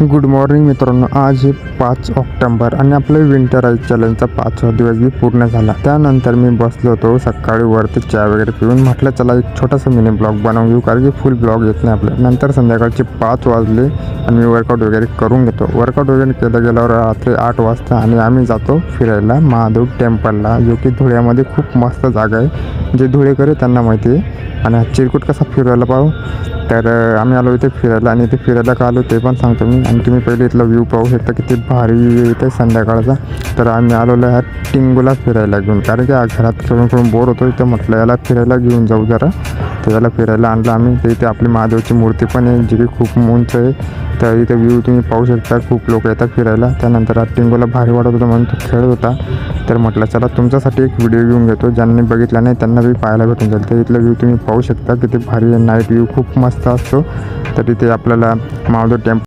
Good morning मित्रांनो, आज हे 5 ऑक्टोबर आणि आपलं विंटर आईस चॅलेंजचा 5वा दिवस बी पूर्ण झाला। त्यानंतर मी बसलो होतो सकाळी वरती चहा वगैरे पिऊन, म्हटलं चला एक छोटासा मिनी ब्लॉग बनवून घेऊ, कारण की फुल ब्लॉग येत नाही आपल्या। नंतर संध्याकाळचे 5 वाजले आणि मी वर्कआउट वगैरे करून घेतो। वर्कआउट वगैरे केलं गेल्यावर रात्री 8 वाजता आणि आम्ही जातो फिरायला महादेव टेम्पलला, जो की धुळ्यामध्ये खूप मस्त जागा आहे। जे धुळेकर त्यांना माहिती आहे। आणि चिरकुट कसा फिरायला पाहू, तर आम्ही आलो इथे फिरायला आणि इथे फिरायला का आलो ते पण सांगतो मी। आणि तुम्ही पहिले इथला व्ह्यू पाहू शकता, किती भारी इथे संध्याकाळचा। तर आम्ही आलेलो ह्या टिंगूला फिरायला घेऊन, कारण की घरात खेळून बोर होतो। इथं म्हटलं याला फिरायला घेऊन जाऊ जरा, तर याला फिरायला आणलं आम्ही। तर इथे आपली महादेवची मूर्ती पण आहे, जी की खूप उंच आहे। तर इथे व्ह्यू तुम्ही पाहू शकता, खूप लोक येतात फिरायला। त्यानंतर टिंगूला भारी वाटत होतं म्हणून तो खेळत होता। तर म्हटलं चला तुमच्यासाठी एक व्हिडिओ घेऊन घेतो, ज्यांनी बघितला नाही त्यांना बी पाहायला भेटून जाईल। तर इथलं व्ह्यू तुम्ही पाहू शकता, किती भारी नाईट व्ह्यू खूप मस्त असतो। तर इथे आपल्याला महादेव टेम्पल